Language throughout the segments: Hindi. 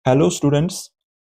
Hello students.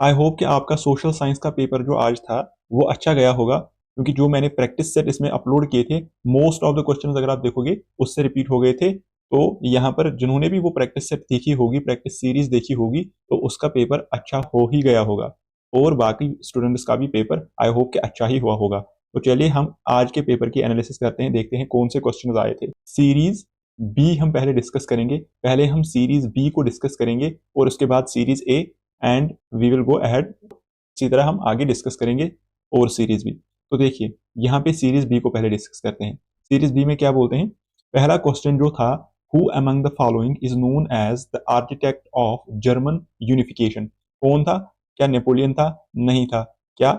आई होप कि आपका सोशल साइंस का पेपर जो आज था वो अच्छा गया होगा, क्योंकि जो मैंने प्रैक्टिस सेट इसमें अपलोड किए थे मोस्ट ऑफ द क्वेश्चंस अगर आप देखोगे उससे रिपीट हो गए थे। तो यहाँ पर जिन्होंने भी वो प्रैक्टिस सेट देखी होगी, प्रैक्टिस सीरीज देखी होगी, तो उसका पेपर अच्छा हो ही गया होगा। और बाकी स्टूडेंट्स का भी पेपर आई होप कि अच्छा ही हुआ होगा। तो चलिए हम आज के पेपर की एनालिसिस करते हैं, देखते हैं कौन से क्वेश्चंस आए थे। सीरीज बी हम पहले डिस्कस करेंगे, पहले हम सीरीज बी को डिस्कस करेंगे और उसके बाद series A, and we will go ahead. इसी तरह हम आगे डिस्कस करेंगे और सीरीज बी। तो देखिए यहाँ पे सीरीज बी को पहले डिस्कस करते हैं। सीरीज बी में क्या बोलते हैं, पहला क्वेश्चन जो था, who among the following is known as the architect of German unification. कौन था? क्या नेपोलियन था? नहीं था। क्या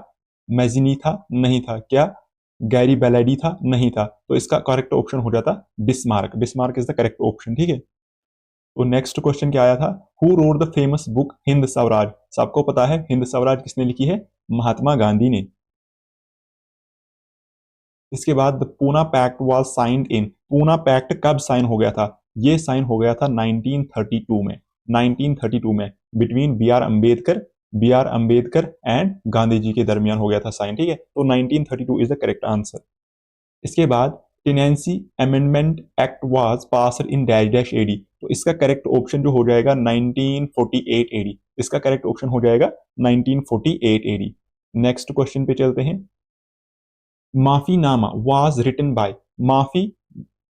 मैजिनी था? नहीं था। क्या गैरी बेलेडी था? नहीं था। तो इसका करेक्ट ऑप्शन हो जाता Bismarck. Bismarck is the correct option, ठीक है। तो नेक्स्ट क्वेश्चन क्या आया था, who wrote the famous book Hind Swaraj. सबको पता है हिंद स्वराज किसने लिखी है? महात्मा गांधी ने। इसके बाद the Poona pact was signed in. Poona pact कब साइन हो गया था? ये साइन हो गया था 1932 में। 1932 में between B R Ambedkar and Gandhi ji के दरमियान हो गया था साइन, ठीक है। तो 1932 इज द करेक्ट आंसर। इसके बाद tenancy amendment act was passed in dash dash AD. तो इसका करेक्ट ऑप्शन जो हो जाएगा 1948 एडी। इसका करेक्ट ऑप्शन हो जाएगा 1948 एडी। नेक्स्ट क्वेश्चन पे चलते हैं। माफीनामा वाज रिटन बाय। माफी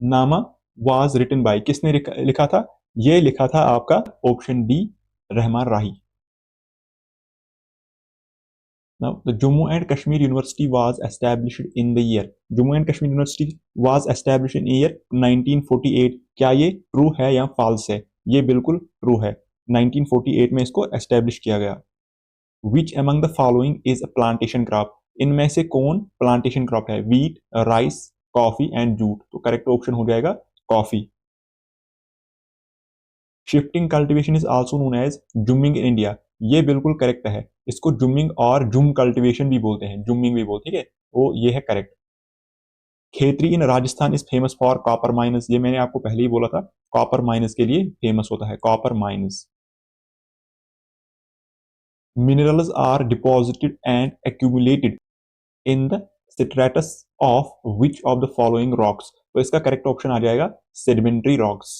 नामा वाज रिटन बाय किसने लिखा था? ये लिखा था आपका option D, Rahman Rahi. Now, the Jammu and Kashmir University was established in the year. Jammu and Kashmir University was established in year 1948. क्या ये ट्रू है या फॉल्स है? ये बिल्कुल ट्रू है। 1948 में इसको एस्टेब्लिश किया गया। Which among the following is a plantation crop? इनमें से कौन प्लांटेशन क्रॉप है? Wheat, rice, coffee and jute. तो करेक्ट ऑप्शन हो जाएगा coffee. Shifting cultivation is also known as jhuming in India. ये बिल्कुल करेक्ट है। इसको जुमिंग और जुम कल्टीवेशन भी बोलते हैं, जुमिंग भी बोलते हैं, ठीक है। वो ये है correct. Khetri in Rajasthan is famous for copper minus. ये मैंने आपको पहले ही बोला था, कॉपर माइनस के लिए फेमस होता है, copper mines. Minerals are deposited and accumulated in the strata of which of the following rocks. तो इसका करेक्ट ऑप्शन आ जाएगा sedimentary rocks.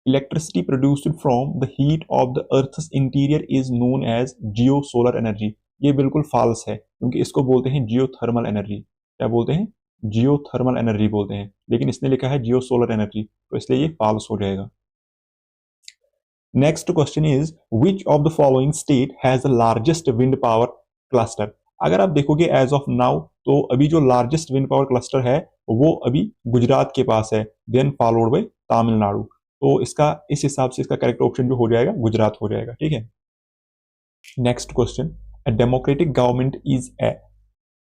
Electricity produced from the heat of the Earth's interior is known as geosolar energy। ये बिल्कुल फाल्स है, क्योंकि इसको बोलते हैं जियोथर्मल एनर्जी। क्या बोलते हैं? जियोथर्मल एनर्जी बोलते हैं, लेकिन इसने लिखा है जियोसोलर एनर्जी, तो इसलिए ये फाल्स हो जाएगा। Next question is which of the following state has the largest wind power cluster. अगर आप देखोगे एज ऑफ नाउ, तो अभी जो लार्जेस्ट विंड पावर क्लस्टर है वो अभी गुजरात के पास है, देन फॉलोड बाय तमिलनाडु। तो इसका इस हिसाब से इसका करेक्ट ऑप्शन जो हो जाएगा गुजरात हो जाएगा, ठीक है। Next question, a democratic government is a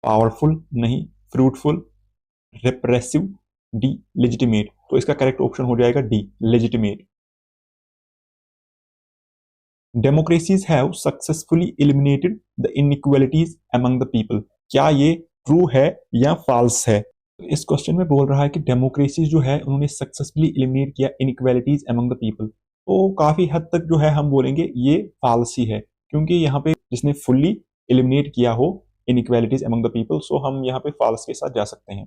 powerful, नहीं, फ्रूटफुल, रिप्रेसिव, डी लेजिटिमेट। तो इसका करेक्ट ऑप्शन हो जाएगा D, legitimate. Democracies have successfully eliminated the inequalities among the people. क्या ये ट्रू है या फॉल्स है? इस क्वेश्चन में बोल रहा है कि डेमोक्रेसी जो है उन्होंने सक्सेसफुली एलिमिनेट किया इनइक्वालिटीज अमंग द पीपल। तो काफी हद तक जो है हम बोलेंगे ये फॉल्स ही है, क्योंकि यहाँ पे जिसने फुल्ली एलिमिनेट किया हो inequalities among the people, so हम यहाँ पे फॉल्स के साथ जा सकते हैं।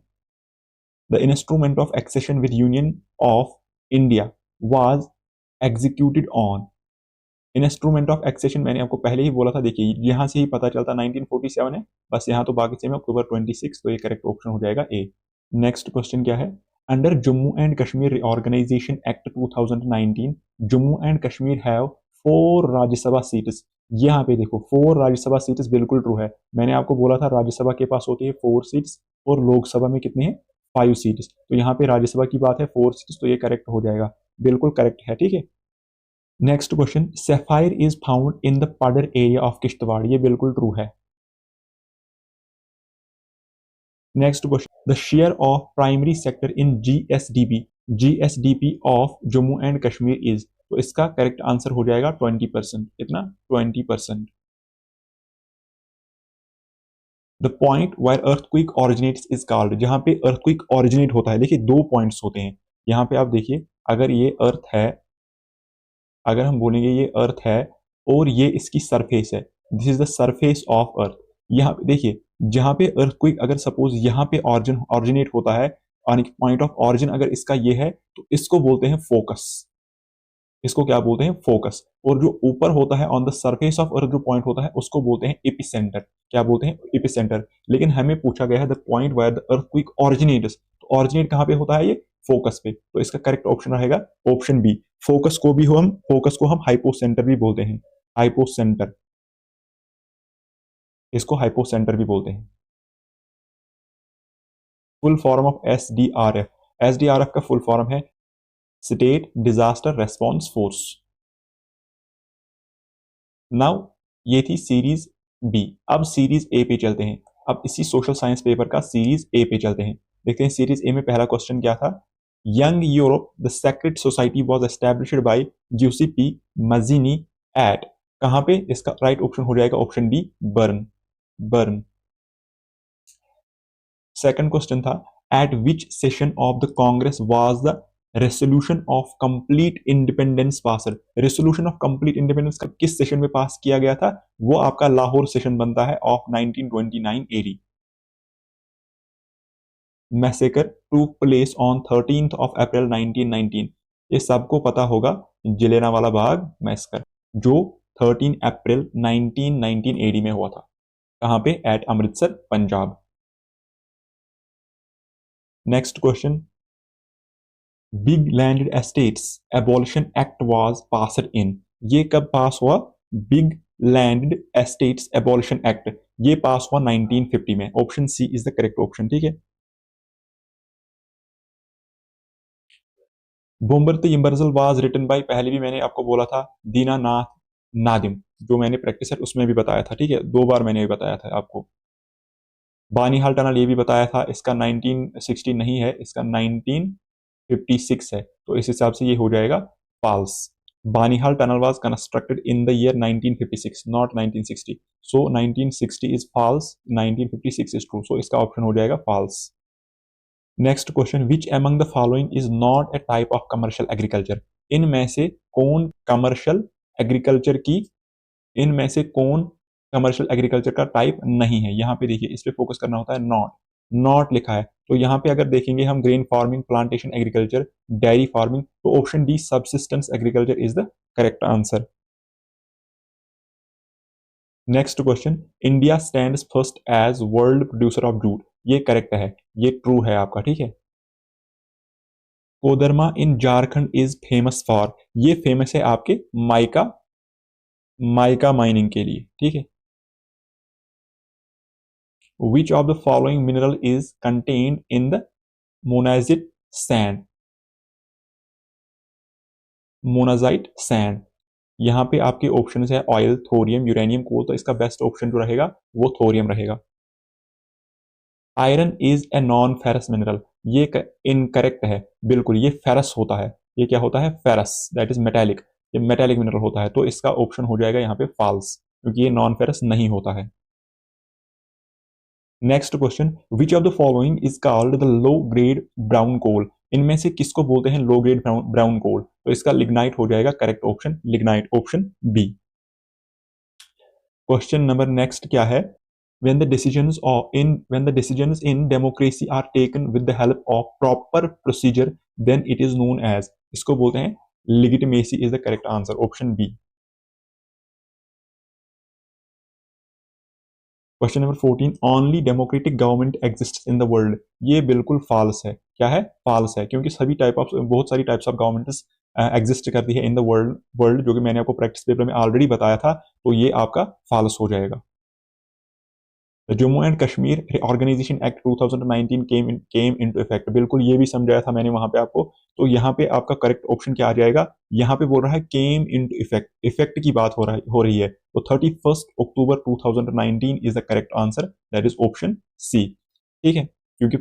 The instrument of accession with union of India was executed on. Instrument of accession मैंने आपको पहले ही बोला था, देखिए यहाँ से ही पता चलता 1947 है, बस यहाँ तो बाकी से में अक्टूबर 26, तो ये करेक्ट ऑप्शन हो जाएगा ए। नेक्स्ट क्वेश्चन क्या है, under Jammu and Kashmir reorganisation act 2019 Jammu and Kashmir have 4 Rajya Sabha seats. यहाँ पे देखो 4 राज्यसभा सीट्स बिल्कुल ट्रू है। मैंने आपको बोला था राज्यसभा के पास होती है 4 सीट्स और लोकसभा में कितने हैं? 5 सीट्स। तो यहाँ पे राज्यसभा की बात है 4 सीट्स, तो ये करेक्ट हो जाएगा, बिल्कुल करेक्ट है, ठीक है। Next question, sapphire is found in the Padar area of Kishtwar. ये बिल्कुल ट्रू है। Next question, the share of primary sector in GSDP of Jammu and Kashmir is. तो इसका करेक्ट आंसर हो जाएगा 20%। कितना? 20%। The point where earthquake originates is called. जहां पे अर्थक्वेक ऑरिजिनेट होता है, देखिए 2 पॉइंट्स होते हैं यहाँ पे, आप देखिए अगर ये अर्थ है अगर हम बोलेंगे ये अर्थ है और ये इसकी सरफेस है, this is the surface of earth, यहाँ पे देखिए, जहां पे अर्थक्वेक अगर सपोज यहाँ पे ऑरिजिनेट होता है, पॉइंट ऑफ ऑरिजिन अगर इसका ये है, तो इसको बोलते हैं फोकस, इसको क्या बोलते हैं, फोकस। और जो ऊपर होता है on the surface of earth जो पॉइंट होता है, उसको बोलते हैं एपिसेंटर, क्या बोलते हैं, एपिसेंटर। लेकिन हमें पूछा गया है the point where the earthquake originates, तो ऑरिजिनेट कहां पे होता है, ये फोकस पे, तो इसका करेक्ट ऑप्शन रहेगा ऑप्शन बी। फोकस को हम हाइपोसेंटर भी बोलते हैं, हाइपोसेंटर, इसको हाइपोसेंटर भी बोलते हैं। Full form of SDRF, SDRF का फुल फॉर्म है state disaster response force. Now ये थी सीरीज बी, अब सीरीज ए पे चलते हैं। अब इसी सोशल साइंस पेपर का सीरीज ए पे चलते हैं। देखते हैं सीरीज ए में पहला क्वेश्चन क्या था। Young Europe the secret society was established by Giuseppe Mazzini at, कहां पे, इसका राइट ऑप्शन हो जाएगा option D, Bern, Bern. Second question था at which session of the Congress was the resolution of complete independence passed, resolution of complete independence का किस सेशन में पास किया गया था, वो आपका लाहौर सेशन बनता है of 1929 AD. Massacre took place on 13th of April 1919, ये सबको पता होगा, जलियांवाला बाग मैसेकर, जो 13 अप्रैल 1919 एडी में हुआ था, कहां पे, at Amritsar Punjab. Next question, big landed estates abolition act was passed in, ये कब पास हुआ, big landed estates abolition act, ये पास हुआ 1950 में, option C is the correct option, ठीक है। बोम्बरती इम्बरजल वाज रिटन बाय, पहले भी मैंने आपको बोला था, दीनानाथ नादिम, जो मैंने प्रैक्टिस सेट उसमें भी बताया था, ठीक है, 2 बार मैंने भी बताया था आपको। बानीहाल टनल ये भी बताया था, इसका 1960 नहीं है, इसका 1956 है, तो इस हिसाब से ये हो जाएगा false. Banihal tunnel was constructed in the year 1956 not 1960, so 1960 is false, 1956 is true, so इसका ऑप्शन हो जाएगा false. Next question, which among the following is not a type of commercial agriculture, इनमें से कौन कमर्शियल एग्रीकल्चर की, इनमें से कौन कमर्शियल एग्रीकल्चर का टाइप नहीं है, यहाँ पे देखिए, इस पे फोकस करना होता है, नॉट, नॉट लिखा है, तो यहाँ पे अगर देखेंगे हम grain farming, plantation agriculture, dairy farming, तो option D subsistence agriculture is the correct answer. Next question, India stands first as world producer of jute, ये करेक्ट है, ये ट्रू है आपका, ठीक है। Koderma in Jharkhand is famous for, ये फेमस है आपके माइका, माइका माइनिंग के लिए, ठीक है। Which of the following mineral is contained in the monazite sand, monazite sand, यहाँ पे आपके ऑप्शन है ऑयल, थोरियम, यूरेनियम, कोल, तो इसका बेस्ट ऑप्शन जो रहेगा वो थोरियम रहेगा। Iron is a non ferrous mineral, ये इनकरेक्ट है, बिल्कुल ये फेरस होता है, ये क्या होता है, फेरस, दैट इज मेटेलिक, ये मेटेलिक मिनरल होता है, तो इसका ऑप्शन हो जाएगा यहाँ पे फॉल्स, क्योंकि ये नॉन फेरस नहीं होता है। Next question, which of the following is called the low grade brown coal, इनमें से किसको बोलते हैं लो ग्रेड ब्राउन कोल, तो इसका लिग्नाइट हो जाएगा correct option, lignite, option B. Question number next क्या है, when the decisions in democracy are taken with the help of proper procedure then it is known as, इसको बोलते हैं legitimacy is the correct answer, option B। Question number 14, only democratic government exist in the world, ये बिल्कुल फॉल्स है, क्या है, फॉल्स है, क्योंकि सभी टाइप ऑफ, बहुत सारी टाइप्स ऑफ गवर्नमेंट्स एग्जिस्ट करती है इन द वर्ल्ड, जो कि मैंने आपको प्रैक्टिस पेपर में ऑलरेडी बताया था, तो ये आपका फॉल्स हो जाएगा। Jammu and Kashmir organisation act 2019 came into effect, बिल्कुल ये भी समझाया था मैंने वहां पे आपको, तो यहाँ पे आपका करेक्ट ऑप्शन क्या आ जाएगा, यहाँ पे बोल रहा है केम इनटू इफेक्ट, इफेक्ट की बात हो रही है, तो 31 October 2019 is the correct answer, that is option C, ठीक है। क्योंकि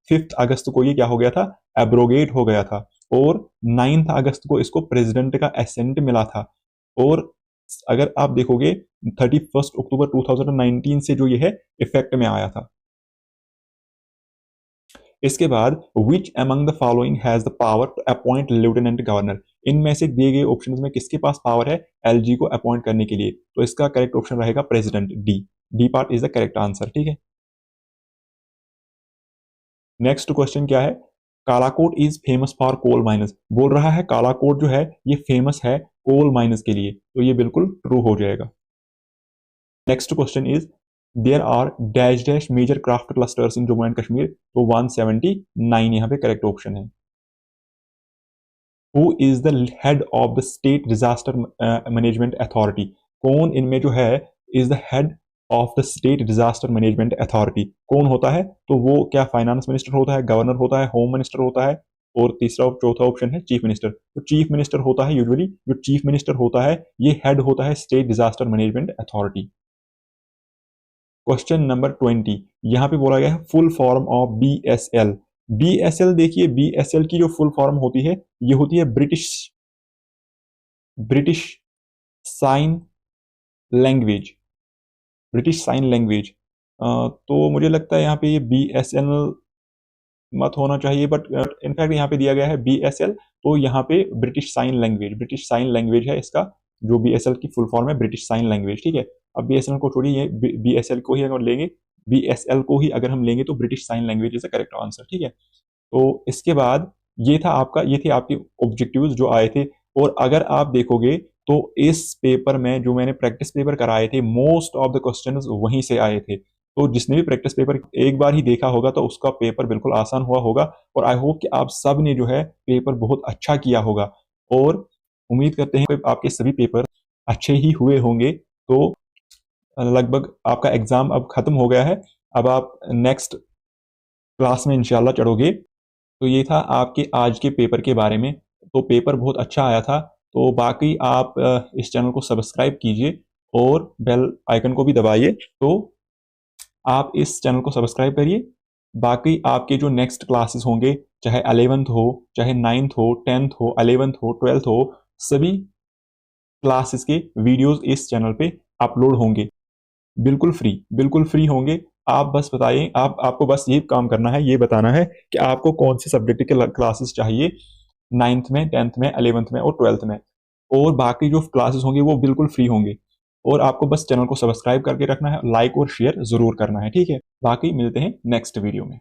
फिफ्थ अगस्त को ये क्या हो गया था, एब्रोगेट हो गया था, और 9th अगस्त को इसको प्रेसिडेंट का एसेंट मिला था, और अगर आप देखोगे 31 अक्टूबर 2019 से जो ये है इफेक्ट में आया था। इसके बाद which among the following has the power to appoint lieutenant governor, इनमें से दिए गए ऑप्शंस में किसके पास पावर है एलजी को अपॉइंट करने के लिए? तो इसका करेक्ट ऑप्शन रहेगा president, D part is the correct answer. ठीक है, नेक्स्ट क्वेश्चन क्या है? Kalakot is famous for coal mines. बोल रहा है कालाकोट जो है ये फेमस है कोल माइनस के लिए, तो ये बिल्कुल ट्रू हो जाएगा। Next question is there are dash dash major craft clusters in Jammu and Kashmir, तो 179 यहाँ पे करेक्ट ऑप्शन है। Who is the head of the state disaster management authority, कौन इनमें जो है is the head of the state disaster management authority, कौन होता है? तो वो क्या फाइनेंस मिनिस्टर होता है, गवर्नर होता है, होम मिनिस्टर होता है, और तीसरा और चौथा ऑप्शन है चीफ मिनिस्टर। तो चीफ मिनिस्टर होता है, यूजुअली जो चीफ मिनिस्टर होता है ये हेड होता है state disaster management authority. Question number 20 यहां पे बोला गया है full form of BSL. BSL देखिए, बीएसएल की जो फुल फॉर्म होती है ये होती है British sign language, British sign language. तो मुझे लगता है यहाँ पे ये बीएसएल मत होना चाहिए, बट इनफैक्ट यहाँ पे दिया गया है बीएसएल, तो यहाँ पे British sign language, British sign language है इसका जो बीएसएल की फुल फॉर्म है, ब्रिटिश साइन लैंग्वेज। ठीक है, अब बीएसएल को छोड़िए, बीएसएल को ही अगर लेंगे, बीएसएल को ही अगर हम लेंगे तो British sign language is the correct answer. ठीक है, तो इसके बाद ये था आपका, ये थे आपके ऑब्जेक्टिव्स जो आए थे। और अगर आप देखोगे तो इस पेपर में जो मैंने प्रैक्टिस पेपर कराए थे मोस्ट ऑफ द क्वेश्चंस वहीं से आए थे। तो जिसने भी प्रैक्टिस पेपर एक बार ही देखा होगा तो उसका पेपर बिल्कुल आसान हुआ होगा। और आई होप कि आप सब ने जो है पेपर बहुत अच्छा किया होगा, और उम्मीद करते हैं कि आपके सभी पेपर अच्छे ही हुए होंगे। तो लगभग आपका एग्जाम अब खत्म हो गया है, अब आप नेक्स्ट क्लास में इंशाल्लाह चढ़ोगे। तो ये था आपके आज के पेपर के बारे में। तो पेपर बहुत अच्छा आया था। तो बाकी आप इस चैनल को सब्सक्राइब कीजिए और बेल आइकन को भी दबाइए। तो आप इस चैनल को सब्सक्राइब करिए। बाकी आपके जो नेक्स्ट क्लासेस होंगे, चाहे 11th हो, चाहे 9th हो, 10th हो, 11th हो, 12th हो, सभी क्लासेस के वीडियोस इस चैनल पे अपलोड होंगे, बिल्कुल फ्री होंगे। आप बस बताइए, आपको बस ये काम करना है, ये बताना है कि आपको कौन से सब्जेक्ट के क्लासेस चाहिए 9th में, 10th में, 11th में और 12th में। और बाकी जो क्लासेस होंगे वो बिल्कुल फ्री होंगे। और आपको बस चैनल को सब्सक्राइब करके रखना है, लाइक और शेयर जरूर करना है। ठीक है, बाकी मिलते हैं नेक्स्ट वीडियो में।